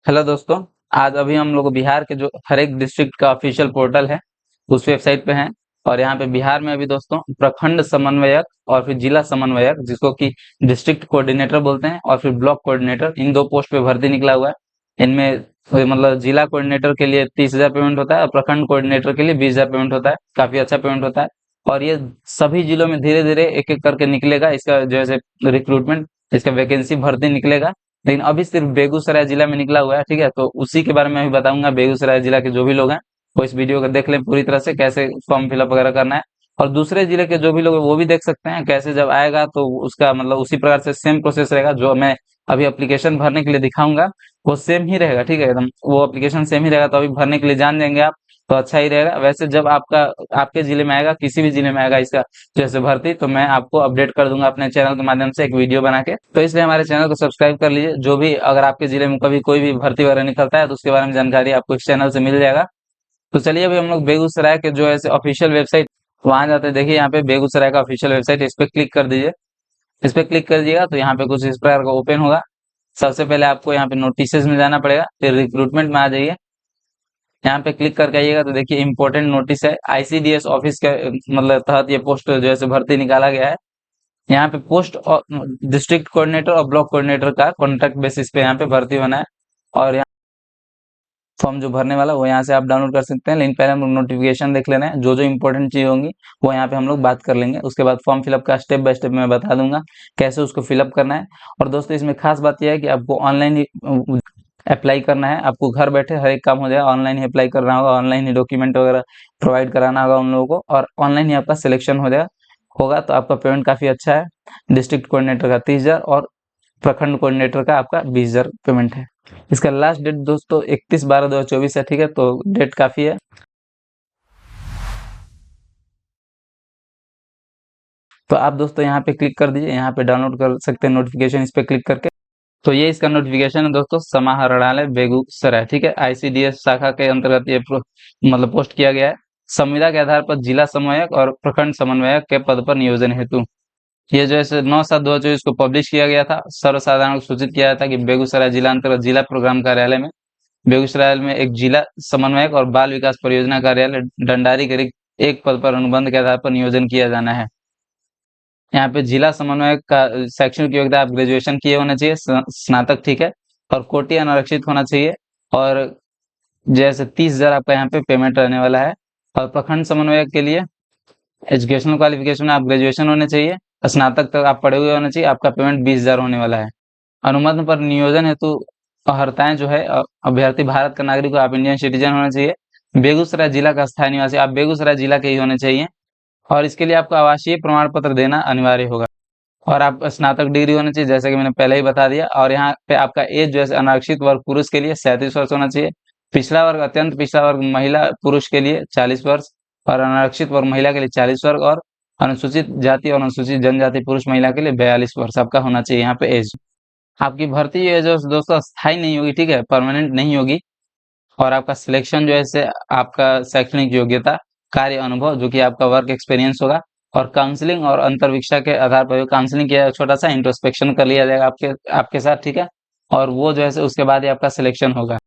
Hello दोस्तों। आज अभी हम लोग बिहार के जो हर एक डिस्ट्रिक्ट का ऑफिशियल पोर्टल है उस वेबसाइट पे हैं। और यहाँ पे बिहार में अभी दोस्तों प्रखंड समन्वयक और फिर जिला समन्वयक जिसको कि डिस्ट्रिक्ट कोऑर्डिनेटर बोलते हैं और फिर ब्लॉक कोऑर्डिनेटर, इन दो पोस्ट पे भर्ती निकला हुआ है। इनमें मतलब जिला कोऑर्डिनेटर के लिए 30,000 पेमेंट होता है और प्रखंड कोऑर्डिनेटर के लिए 20,000 पेमेंट होता है। काफी अच्छा पेमेंट होता है। और ये सभी जिलों में धीरे धीरे एक एक करके निकलेगा इसका जैसे रिक्रूटमेंट, इसका वैकेंसी भर्ती निकलेगा। लेकिन अभी सिर्फ बेगूसराय जिला में निकला हुआ है, ठीक है। तो उसी के बारे में अभी बताऊंगा। बेगूसराय जिला के जो भी लोग हैं वो इस वीडियो को देख लें पूरी तरह से, कैसे फॉर्म फिलअप वगैरह करना है। और दूसरे जिले के जो भी लोग हैं वो भी देख सकते हैं कैसे जब आएगा, तो उसका मतलब उसी प्रकार से सेम प्रोसेस रहेगा जो मैं अभी एप्लीकेशन भरने के लिए दिखाऊंगा। वो सेम ही रहेगा, ठीक है, एकदम वो एप्लीकेशन सेम ही रहेगा। तो अभी भरने के लिए जान जाएंगे आप, तो अच्छा ही रहेगा। वैसे जब आपका आपके जिले में आएगा, किसी भी जिले में आएगा इसका जैसे भर्ती, तो मैं आपको अपडेट कर दूंगा अपने चैनल के माध्यम से एक वीडियो बना के। तो इसलिए हमारे चैनल को सब्सक्राइब कर लीजिए। जो भी अगर आपके जिले में कभी कोई भी भर्ती वगैरह निकलता है तो उसके बारे में जानकारी आपको इस चैनल से मिल जाएगा। तो चलिए अभी हम लोग बेगूसराय के जो है ऑफिशियल वेबसाइट वहां जाते हैं। देखिए यहाँ पे बेगूसराय का ऑफिशियल वेबसाइट, इस पे क्लिक कर दीजिए। इस पे क्लिक कर दीजिएगा तो यहाँ पे कुछ इस प्रकार का ओपन होगा। सबसे पहले आपको यहाँ पे नोटिसेस में जाना पड़ेगा, फिर रिक्रूटमेंट में आ जाइए। यहाँ पे क्लिक करके आइएगा तो देखिए इंपॉर्टेंट नोटिस है, आईसीडीएस ऑफिस के मतलब तहत ये पोस्ट जो है भर्ती निकाला गया है। यहाँ पे पोस्ट डिस्ट्रिक्ट कोऑर्डिनेटर और ब्लॉक कोऑर्डिनेटर का कॉन्ट्रैक्ट बेसिस पे यहाँ पे भर्ती होना है। और यहाँ फॉर्म जो भरने वाला वो यहाँ से आप डाउनलोड कर सकते हैं। लेकिन पहले हम लोग नोटिफिकेशन देख लेना है, जो जो इंपॉर्टेंट चीज होंगी वो यहाँ पे हम लोग बात कर लेंगे। उसके बाद फॉर्म फिलअप का स्टेप बाय स्टेप मैं बता दूंगा कैसे उसको फिलअप करना है। और दोस्तों इसमें खास बात यह है कि आपको ऑनलाइन ही अप्लाई करना है। आपको घर बैठे हर एक काम हो जाएगा, ऑनलाइन ही अप्लाई करना होगा, ऑनलाइन ही डॉक्यूमेंट वगैरह प्रोवाइड कराना होगा उन लोगों को, और ऑनलाइन ही आपका सिलेक्शन हो जाएगा होगा। तो आपका पेमेंट काफी अच्छा है। डिस्ट्रिक्ट कोऑर्डिनेटर का 30,000 और प्रखंड कोऑर्डिनेटर का आपका 20,000 पेमेंट है। इसका लास्ट डेट दोस्तों 31/12/2024 है, ठीक है, तो डेट काफी है। तो आप दोस्तों यहाँ पे क्लिक कर दीजिए, यहाँ पे डाउनलोड कर सकते हैं नोटिफिकेशन इस पे क्लिक करके। तो ये इसका नोटिफिकेशन है दोस्तों, समाहरणालय बेगूसराय, ठीक है, आईसीडीएस शाखा के अंतर्गत ये मतलब पोस्ट किया गया है। संविदा के आधार पर जिला समन्वयक और प्रखंड समन्वयक के पद पर नियोजन हेतु ये जो है 9/7/2024 को पब्लिश किया गया था। सर्वसाधारण को सूचित किया था कि बेगूसराय जिला अंतर्गत जिला प्रोग्राम कार्यालय में बेगूसराय में एक जिला समन्वयक और बाल विकास परियोजना कार्यालय डंडारी के रिक्त एक पद पर अनुबंध के आधार पर नियोजन किया जाना है। यहाँ पे जिला समन्वयक का शैक्षणिक योग्यता आप ग्रेजुएशन किए होना चाहिए, स्नातक, ठीक है, और कोटि अनारक्षित होना चाहिए। और जैसे 30,000 आपका यहाँ पे पेमेंट रहने वाला है। और प्रखंड समन्वयक के लिए एजुकेशनल क्वालिफिकेशन आप ग्रेजुएशन होने चाहिए, स्नातक तक आप पढ़े हुए होने चाहिए। आपका पेमेंट 20,000 होने वाला है। अनुबंध पर नियोजन हेतु अर्हताएं जो है, अभ्यर्थी भारत का नागरिक हो, आप इंडियन सिटीजन होना चाहिए, बेगूसराय जिला का स्थायी निवासी, आप बेगूसराय जिला के ही होने चाहिए। और इसके लिए आपको आवासीय प्रमाण पत्र देना अनिवार्य होगा। और आप स्नातक डिग्री होनी चाहिए जैसे कि मैंने पहले ही बता दिया। और यहाँ पे आपका एज जो है अनारक्षित वर्ग पुरुष के लिए 37 वर्ष होना चाहिए, पिछड़ा वर्ग अत्यंत पिछड़ा वर्ग महिला पुरुष के लिए 40 वर्ष, और अनारक्षित वर्ग महिला के लिए 40 वर्ष, और अनुसूचित जाति और अनुसूचित जनजाति पुरुष महिला के लिए 42 वर्ष आपका होना चाहिए यहाँ पे एज। आपकी भर्ती ये जो दोस्तों स्थायी नहीं होगी, ठीक है, परमानेंट नहीं होगी। और आपका सिलेक्शन जो है आपका शैक्षणिक योग्यता, कार्य अनुभव जो कि आपका वर्क एक्सपीरियंस होगा, और काउंसलिंग और अंतर्वीक्षा के आधार पर काउंसलिंग किया, छोटा सा इंट्रोस्पेक्शन कर लिया जाएगा आपके आपके साथ, ठीक है। और वो जो है उसके बाद ही आपका सिलेक्शन होगा।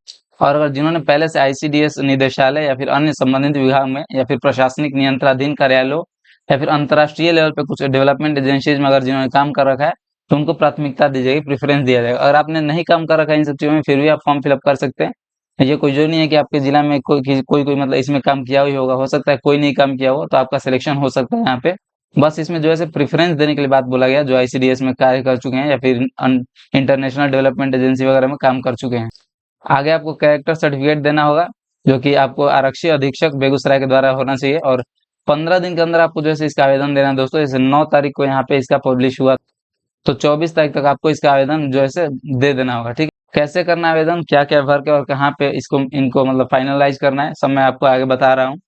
और अगर जिन्होंने पहले से आईसीडीएस निदेशालय या फिर अन्य संबंधित विभाग में या फिर प्रशासनिक नियंत्रणाधीन कार्यालयों या फिर अंतर्राष्ट्रीय लेवल पे कुछ डेवलपमेंट एजेंसीज में अगर जिन्होंने काम कर रखा है तो उनको प्राथमिकता दी जाएगी, प्रेफरेंस दिया जाएगा। अगर आपने नहीं काम कर रखा है इन सब चीजों में फिर भी आप फॉर्म फिलअप कर सकते हैं। ये कोई जो नहीं है कि आपके जिला में कोई मतलब इसमें काम किया ही होगा, हो सकता है कोई नहीं काम किया हो, तो आपका सिलेक्शन हो सकता है यहाँ पे। बस इसमें जो है प्रेफरेंस देने के लिए बात बोला गया, जो आईसीडीएस में कार्य कर चुके हैं या फिर इंटरनेशनल डेवलपमेंट एजेंसी वगैरह में काम कर चुके हैं। आगे आपको कैरेक्टर सर्टिफिकेट देना होगा जो कि आपको आरक्षी अधीक्षक बेगूसराय के द्वारा होना चाहिए। और 15 दिन के अंदर आपको जैसे इसका आवेदन देना है दोस्तों। जैसे 9 तारीख को यहाँ पे इसका पब्लिश हुआ, तो 24 तारीख तक आपको इसका आवेदन जो है दे देना होगा, ठीक है। कैसे करना है आवेदन, क्या क्या भर के और कहाँ पे इसको इनको मतलब फाइनलाइज करना है, सब मैं आपको आगे बता रहा हूँ।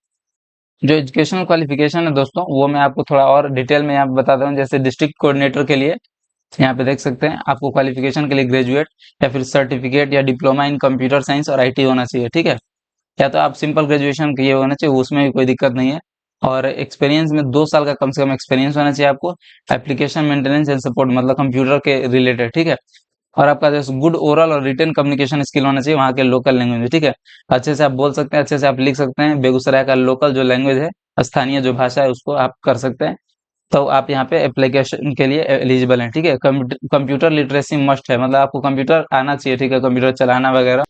जो एजुकेशनल क्वालिफिकेशन है दोस्तों वो मैं आपको थोड़ा और डिटेल में यहाँ पे बता रहा हूँ। जैसे डिस्ट्रिक्ट कोऑर्डिनेटर के लिए यहाँ पे देख सकते हैं आपको क्वालिफिकेशन के लिए ग्रेजुएट या फिर सर्टिफिकेट या डिप्लोमा इन कंप्यूटर साइंस और आईटी होना चाहिए, ठीक है। या तो आप सिंपल ग्रेजुएशन किए होना चाहिए, उसमें भी कोई दिक्कत नहीं है। और एक्सपीरियंस में 2 साल का कम से कम एक्सपीरियंस होना चाहिए आपको, एप्लीकेशन मेंटेनेंस एंड सपोर्ट मतलब कंप्यूटर के रिलेटेड, ठीक है। और आपका जैसे गुड ओरल और रिटन कम्युनिकेशन स्किल होना चाहिए वहाँ के लोकल लैंग्वेज में, ठीक है। अच्छे से आप बोल सकते हैं, अच्छे से आप लिख सकते हैं, बेगूसराय का लोकल जो लैंग्वेज है, स्थानीय जो भाषा है उसको आप कर सकते हैं, तो आप यहाँ पे एप्लीकेशन के लिए एलिजिबल हैं, ठीक है। कंप्यूटर लिटरेसी मस्ट है, मतलब आपको कंप्यूटर आना चाहिए, ठीक है, कंप्यूटर चलाना वगैरह।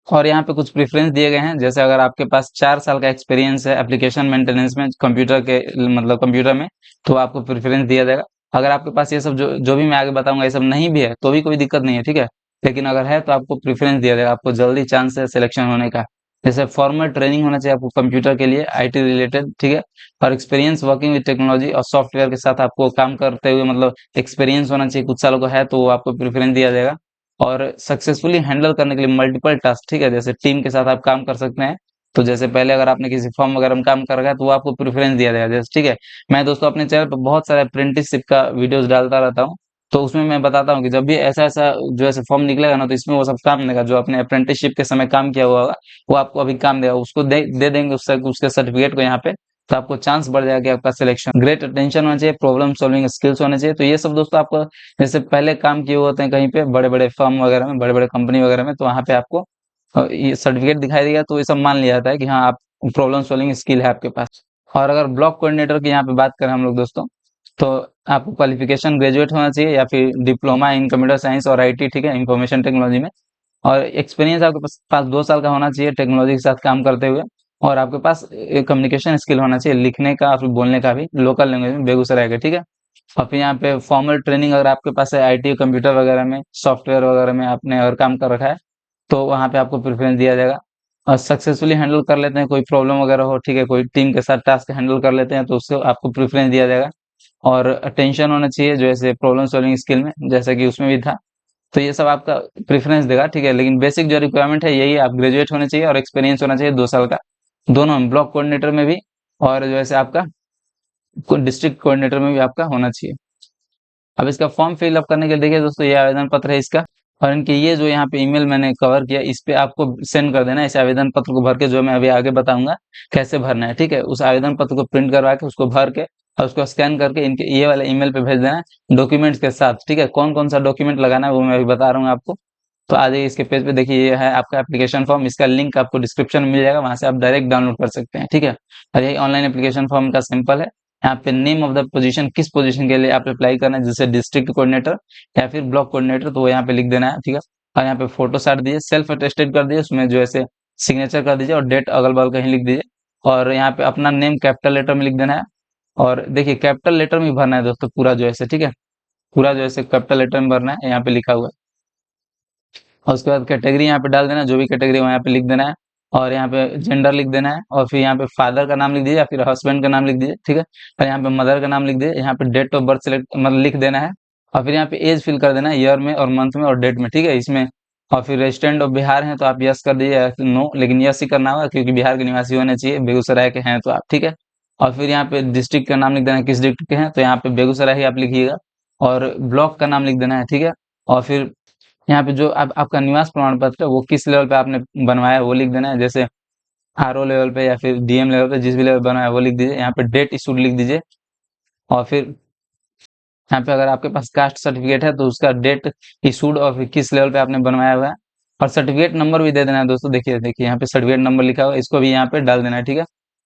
और यहाँ पे कुछ प्रेफरेंस दिए गए हैं, जैसे अगर आपके पास 4 साल का एक्सपीरियंस है एप्लीकेशन मेंटेनेंस में कंप्यूटर के, मतलब कंप्यूटर में, तो आपको प्रेफरेंस दिया जाएगा। अगर आपके पास ये सब जो जो भी मैं आगे बताऊंगा ये सब नहीं भी है तो भी कोई दिक्कत नहीं है, ठीक है। लेकिन अगर है तो आपको प्रेफरेंस दिया जाएगा, आपको जल्दी चांस है सिलेक्शन होने का। जैसे फॉर्मल ट्रेनिंग होना चाहिए आपको कंप्यूटर के लिए, आईटी रिलेटेड, ठीक है। और एक्सपीरियंस वर्किंग विद टेक्नोलॉजी और सॉफ्टवेयर के साथ आपको काम करते हुए, मतलब एक्सपीरियंस होना चाहिए, कुछ सालों का है तो आपको प्रेफरेंस दिया जाएगा। और सक्सेसफुली हैंडल करने के लिए मल्टीपल टास्क, ठीक है, जैसे टीम के साथ आप काम कर सकते हैं। तो जैसे पहले अगर आपने किसी फॉर्म वगैरह में काम कर रखा है तो वो आपको प्रेफरेंस दिया जाएगा, जैसे, ठीक है। मैं दोस्तों अपने चैनल पर बहुत सारे अप्रेंटिसशिप का वीडियोस डालता रहता हूँ, तो उसमें मैं बताता हूँ कि जब भी ऐसा ऐसा जो ऐसे फॉर्म निकलेगा ना, तो इसमें वो सब काम देगा, जो आपने अप्रेंटिसशिप के समय काम किया हुआ होगा वो आपको अभी काम देगा, उसको दे देंगे उसके सर्टिफिकेट को यहाँ पे, तो आपको चांस बढ़ जाएगा कि आपका सिलेक्शन। ग्रेट अटेंशन होना चाहिए, प्रॉब्लम सॉल्विंग स्किल्स होने चाहिए, तो ये सब दोस्तों आपको, जैसे पहले काम किए हुए होते हैं कहीं पे बड़े बड़े फर्म वगैरह में, बड़े बड़े कंपनी वगैरह में, तो वहाँ पे आपको ये सर्टिफिकेट दिखाई देगा, तो ये सब मान लिया जाता है कि हाँ आप प्रॉब्लम सॉल्विंग स्किल है आपके पास। और अगर ब्लॉक कोऑर्डिनेटर की यहाँ पे बात करें हम लोग दोस्तों, तो आपको क्वालिफिकेशन ग्रेजुएट होना चाहिए या फिर डिप्लोमा इन कंप्यूटर साइंस और आईटी, ठीक है, इंफॉर्मेशन टेक्नोलॉजी में। और एक्सपीरियंस आपके पास 2 साल का होना चाहिए टेक्नोलॉजी के साथ काम करते हुए। और आपके पास कम्युनिकेशन स्किल होना चाहिए, लिखने का और फिर बोलने का भी, लोकल लैंग्वेज में, बेगूसराय का, ठीक है। और फिर यहाँ पे फॉर्मल ट्रेनिंग अगर आपके पास है आईटी कंप्यूटर वगैरह में, सॉफ्टवेयर वगैरह में आपने अगर काम कर रखा है, तो वहाँ पे आपको प्रेफरेंस दिया जाएगा। और सक्सेसफुली हैंडल कर लेते हैं कोई प्रॉब्लम वगैरह हो, ठीक है, कोई टीम के साथ टास्क हैंडल कर लेते हैं, तो उससे आपको प्रेफरेंस दिया जाएगा। और अटेंशन होना चाहिए जो ऐसे प्रॉब्लम सॉल्विंग स्किल में, जैसा कि उसमें भी था, तो ये सब आपका प्रेफरेंस देगा, ठीक है। लेकिन बेसिक जो रिक्वायरमेंट है यही है, आप ग्रेजुएट होने चाहिए और एक्सपीरियंस होना चाहिए 2 साल का, दोनों में, ब्लॉक कोऑर्डिनेटर में भी और जो ऐसे आपका डिस्ट्रिक्ट कोऑर्डिनेटर में भी आपका होना चाहिए। अब इसका फॉर्म फिलअप करने के लिए देखिए दोस्तों, ये आवेदन पत्र है इसका, और इनके ये जो यहाँ पे ईमेल मैंने कवर किया, इस पे आपको सेंड कर देना है इस आवेदन पत्र को भर के, जो मैं अभी आगे बताऊंगा कैसे भरना है, ठीक है। उस आवेदन पत्र को प्रिंट करवा के उसको भर के और उसको स्कैन करके इनके ये वाले ईमेल पे भेज देना है डॉक्यूमेंट्स के साथ, ठीक है। कौन कौन सा डॉक्यूमेंट लगाना है वो मैं अभी बता रहा हूँ आपको। तो आ जाइए इसके पेज पे, देखिए ये है आपका एप्लीकेशन फॉर्म, इसका लिंक आपको डिस्क्रिप्शन में मिल जाएगा, वहां से आप डायरेक्ट डाउनलोड कर सकते हैं, ठीक है। और यही ऑनलाइन एप्लीकेशन फॉर्म का सिंपल है। यहाँ पे नेम ऑफ द पोजीशन, किस पोजीशन के लिए आप अप्लाई करना है, जैसे डिस्ट्रिक्ट कोऑर्डिनेटर या फिर ब्लॉक कोऑर्डिनेटर, तो वो यहाँ पे लिख देना है, ठीक है। और यहाँ पे फोटो साट दीजिए, सेल्फ अटेस्टेड कर दीजिए, उसमें जो ऐसे सिग्नेचर कर दीजिए और डेट अगल बगल कहीं लिख दीजिए। और यहाँ पे अपना नेम कैपिटल लेटर में लिख देना है। और देखिए कैपिटल लेटर में भरना है दोस्तों पूरा जो ऐसे, ठीक है, पूरा जो ऐसे कैपिटल लेटर में भरना है, यहाँ पे लिखा हुआ है। और उसके बाद कैटेगरी यहाँ पे डाल देना, जो भी कैटेगरी वहाँ पे लिख देना है। और यहाँ पे जेंडर लिख देना है, और फिर यहाँ पे फादर का नाम लिख दीजिए या फिर हस्बैंड का नाम लिख दीजिए, ठीक है। और यहाँ पे मदर का नाम लिख दीजिए, यहाँ पे डेट ऑफ बर्थ सिलेक्ट मतलब लिख देना है। और फिर यहाँ पे एज फिल कर देना है, ईयर में और मंथ में और डेट में, ठीक है, इसमें। और फिर रेजिडेंट ऑफ बिहार है तो आप यस कर दीजिए या फिर नो, लेकिन यस ही करना होगा क्योंकि बिहार के निवासी होने चाहिए, बेगूसराय के हैं तो आप, ठीक है। और फिर यहाँ पे डिस्ट्रिक्ट का नाम लिख देना है, किस डिस्ट्रिक्ट के हैं, तो यहाँ पे बेगूसराय ही आप लिखिएगा। और ब्लॉक का नाम लिख देना है, ठीक है। और फिर यहाँ पे जो आपका निवास प्रमाण पत्र है वो किस लेवल पे आपने बनवाया है वो लिख देना है, जैसे आरओ लेवल पे या फिर डीएम लेवल पे, जिस भी लेवल बनवाया है वो लिख दीजिए। यहाँ पे डेट इशूड लिख दीजिए। और फिर यहाँ पे अगर आपके पास कास्ट सर्टिफिकेट है तो उसका डेट इशूड और फिर किस लेवल पे आपने बनवाया हुआ है। और सर्टिफिकेट नंबर भी दे देना है दोस्तों, देखिए देखिए यहाँ पे सर्टिफिकेट नंबर लिखा हुआ है, इसको भी यहाँ पे डाल देना है, ठीक है।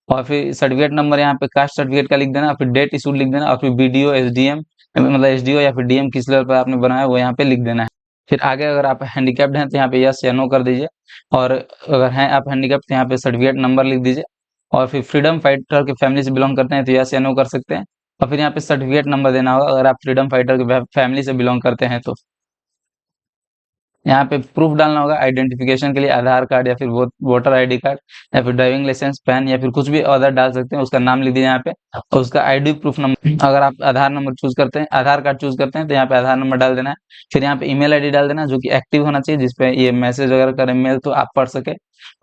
और फिर सर्टिफिकेट नंबर यहाँ पे कास्ट सर्टिफिकेट का लिख देना, और फिर डेट इशूड लिख देना, और फिर बीडीओ एसडीएम, मतलब एसडीओ या फिर डीएम किस लेवल पर आपने बनाया वो यहाँ पे लिख देना है। फिर आगे अगर आप हैंडीकैप्ड हैं तो यहाँ पे यस या नो कर दीजिए। और अगर हैं आप हैंडीकैप्ड तो यहाँ पे सर्टिफिकेट नंबर लिख दीजिए। और फिर फ्रीडम फाइटर की फैमिली से बिलोंग करते हैं तो यस या नो कर सकते हैं। और फिर यहाँ पे सर्टिफिकेट नंबर देना होगा अगर आप फ्रीडम फाइटर की फैमिली से बिलोंग करते हैं तो। यहाँ पे प्रूफ डालना होगा आइडेंटिफिकेशन के लिए, आधार कार्ड या फिर वोटर आईडी कार्ड या फिर ड्राइविंग लाइसेंस, पैन या फिर कुछ भी अदर डाल सकते हैं, उसका नाम लिख दीजिए यहाँ पे। और उसका आईडी प्रूफ नंबर, अगर आप आधार नंबर चूज करते हैं, आधार कार्ड चूज करते हैं तो यहाँ पे आधार नंबर डाल देना है। फिर यहाँ पे ईमेल आईडी डाल देना जो कि एक्टिव होना चाहिए, जिसपे ये मैसेज वगैरह करें मेल तो आप पढ़ सके।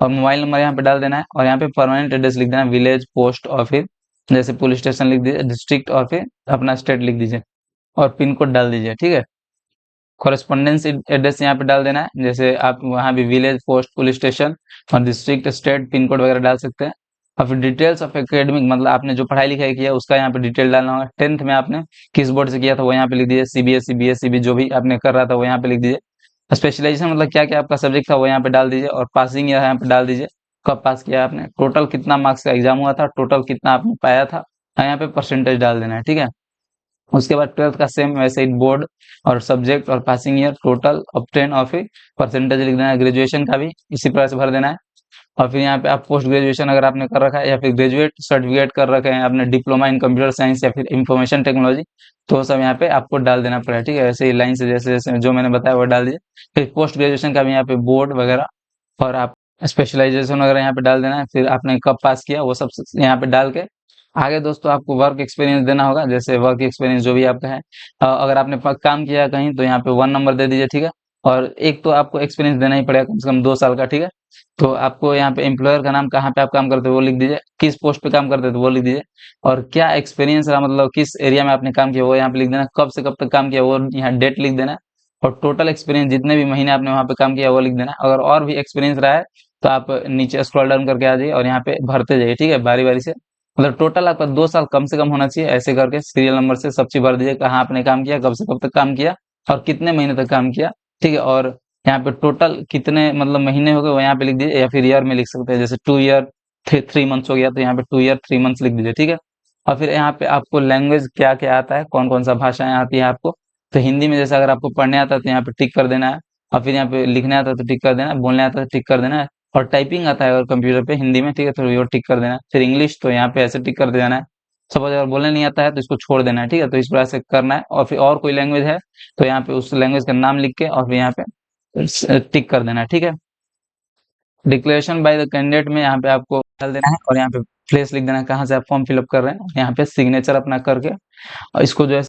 और मोबाइल नंबर यहाँ पे डाल देना है। और यहाँ पे परमानेंट एड्रेस लिख देना, विलेज, पोस्ट और फिर जैसे पुलिस स्टेशन लिख दीजिए, डिस्ट्रिक्ट और फिर अपना स्टेट लिख दीजिए। और पिन कोड डाल दीजिए, ठीक है। कॉरेस्पॉन्डेंस एड्रेस यहाँ पे डाल देना है, जैसे आप वहाँ भी विलेज, पोस्ट, पुलिस स्टेशन और डिस्ट्रिक्ट, स्टेट, पिन कोड वगैरह डाल सकते हैं। और फिर डिटेल्स ऑफ एकेडमिक, मतलब आपने जो पढ़ाई लिखाई किया उसका यहाँ पे डिटेल डालना होगा। 10th में आपने किस बोर्ड से किया था वो यहाँ पे लिख दीजिए, सीबीएसई, बीएससी भी जो भी आपने कर रहा था वो यहाँ पे लिख दीजिए। स्पेशलाइजेशन मतलब क्या क्या आपका सब्जेक्ट था वो यहाँ पे डाल दीजिए, और पासिंग यहाँ पे डाल दीजिए, कब पास किया आपने, टोटल कितना मार्क्स का एग्जाम हुआ था, टोटल कितना आपने पाया था, यहाँ पे परसेंटेज डाल देना है, ठीक है। उसके बाद 12th का सेम वैसे ही बोर्ड और सब्जेक्ट और पासिंग ईयर टोटल ऑब्टेन और फिर परसेंटेज लिख देना है। ग्रेजुएशन का भी इसी प्रकार से भर देना है। और फिर यहाँ पे आप पोस्ट ग्रेजुएशन अगर आपने कर रखा है या फिर ग्रेजुएट सर्टिफिकेट कर रखे हैं आपने, डिप्लोमा इन कंप्यूटर साइंस या फिर इंफॉर्मेशन टेक्नोलॉजी, तो वो सब यहाँ पे आपको डाल देना पड़ेगा, ठीक है। ऐसे ही लाइन से जैसे जैसे जो मैंने बताया वो डाल दीजिए। फिर पोस्ट ग्रेजुएशन का भी यहाँ पे बोर्ड वगैरह और आप स्पेशलाइजेशन वगैरह यहाँ पे डाल देना है। फिर आपने कब पास किया वो सब यहाँ पे डाल के आगे दोस्तों आपको वर्क एक्सपीरियंस देना होगा। जैसे वर्क एक्सपीरियंस जो भी आपका है, अगर आपने काम किया कहीं तो यहाँ पे 1 नंबर दे दीजिए, ठीक है। और एक तो आपको एक्सपीरियंस देना ही पड़ेगा कम से कम 2 साल का, ठीक है। तो आपको यहाँ पे एम्प्लॉयर का नाम, कहाँ पे आप काम करते हो वो लिख दीजिए, किस पोस्ट पे काम करते थे वो लिख दीजिए, और क्या एक्सपीरियंस रहा मतलब किस एरिया में आपने काम किया वो यहाँ पे लिख देना, कब से कब तक काम किया वो यहाँ डेट लिख देना, और टोटल एक्सपीरियंस जितने भी महीने आपने वहाँ पे काम किया वो लिख देना। अगर और भी एक्सपीरियंस रहा है तो आप नीचे स्क्रॉल डाउन करके आ जाइए और यहाँ पे भरते जाइए, ठीक है, बारी बारी से। मतलब टोटल आपका 2 साल कम से कम होना चाहिए, ऐसे करके सीरियल नंबर से सब चीज भर दीजिए, कहाँ आपने काम किया, कब से कब तक काम किया, और कितने महीने तक काम किया, ठीक है। और यहाँ पे टोटल कितने मतलब महीने हो गए वो यहाँ पे लिख दीजिए, या फिर ईयर में लिख सकते हैं, जैसे 2 ईयर 3 मंथ्स हो गया तो यहाँ पे 2 ईयर 3 मंथ्स लिख दीजिए, ठीक है। और फिर यहाँ पे आपको लैंग्वेज क्या क्या आता है, कौन कौन सा भाषाएं आती है आपको, तो हिंदी में जैसे अगर आपको पढ़ने आता है तो यहाँ पे टिक कर देना है, और फिर यहाँ पे लिखने आता है तो टिक कर देना है, बोलने आता है तो टिक कर देना है, और टाइपिंग आता है अगर कंप्यूटर पे हिंदी में, ठीक है, तो ये टिक कर देना है। फिर इंग्लिश तो यहाँ पे ऐसे टिक कर देना है। सपोज अगर बोलने नहीं आता है तो इसको छोड़ देना है, ठीक है। तो इस प्रकार से करना है। और फिर और कोई लैंग्वेज है तो यहाँ पे उस लैंग्वेज का नाम लिख के और फिर यहाँ पे टिक कर देना है, ठीक है। डिक्लेरेशन बाय द कैंडिडेट में यहाँ पे आपको डाल देना है, और यहाँ पे प्लेस लिख देना है कहाँ से आप फॉर्म फिलअप कर रहे हैं, यहाँ पे सिग्नेचर अपना करके और इसको जो है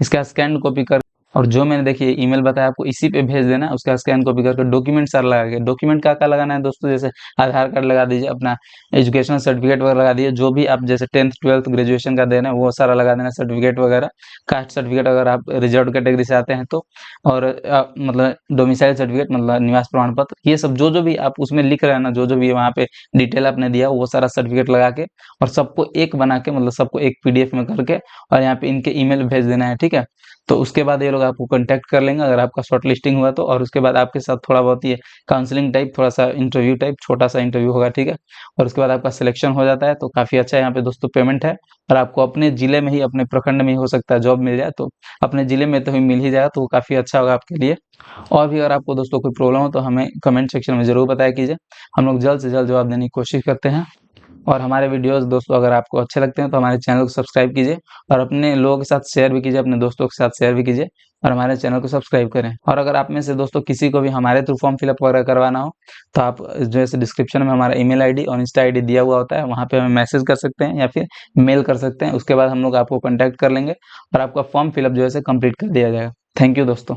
इसका स्कैन कॉपी कर, और जो मैंने देखिए ईमेल बताया आपको इसी पे भेज देना है, उसका स्कैन कॉपी करके डॉक्यूमेंट सारा लगा के, डॉक्यूमेंट क्या क्या लगाना है दोस्तों, जैसे आधार कार्ड लगा दीजिए, अपना एजुकेशनल सर्टिफिकेट वगैरह लगा दीजिए, जो भी आप जैसे 10th 12th ग्रेजुएशन का देना है वो सारा लगा देना, सर्टिफिकेट वगैरह, कास्ट सर्टिफिकेट अगर आप रिजर्व कैटेगरी से आते हैं तो, और मतलब डोमिसाइल सर्टिफिकेट मतलब निवास प्रमाण पत्र, ये सब जो जो भी आप उसमें लिख रहे हैं ना, जो जो भी वहाँ पे डिटेल आपने दिया वो सारा सर्टिफिकेट लगा के और सबको एक बना के मतलब सबको एक पीडीएफ में करके और यहाँ पे इनके ईमेल भेज देना है, ठीक है। तो उसके बाद ये लोग आपको कांटेक्ट कर लेंगे अगर आपका शॉर्ट लिस्टिंग हुआ तो, और उसके बाद आपके साथ थोड़ा बहुत ये काउंसलिंग टाइप, थोड़ा सा इंटरव्यू टाइप, छोटा सा इंटरव्यू होगा, ठीक है। और उसके बाद आपका सिलेक्शन हो जाता है तो काफ़ी अच्छा यहाँ पे दोस्तों पेमेंट है, और आपको अपने जिले में ही, अपने प्रखंड में ही हो सकता है जॉब मिल जाए, तो अपने जिले में तो ही मिल ही जाएगा, तो वो काफ़ी अच्छा होगा आपके लिए। और भी अगर आपको दोस्तों कोई प्रॉब्लम हो तो हमें कमेंट सेक्शन में ज़रूर बताया कीजिए, हम लोग जल्द से जल्द जवाब देने की कोशिश करते हैं। और हमारे वीडियोस दोस्तों अगर आपको अच्छे लगते हैं तो हमारे चैनल को सब्सक्राइब कीजिए, और अपने लोगों के साथ शेयर भी कीजिए, अपने दोस्तों के साथ शेयर भी कीजिए, और हमारे चैनल को सब्सक्राइब करें। और अगर आप में से दोस्तों किसी को भी हमारे थ्रू फॉर्म फिलअप वगैरह करवाना हो तो आप जैसे डिस्क्रिप्शन में हमारा ईमेल आईडी और इंस्टा आईडी दिया हुआ होता है, वहाँ पे हमें मैसेज कर सकते हैं या फिर मेल कर सकते हैं, उसके बाद हम लोग आपको कॉन्टैक्ट कर लेंगे और आपका फॉर्म फिलअप जो है कंप्लीट कर दिया जाएगा। थैंक यू दोस्तों।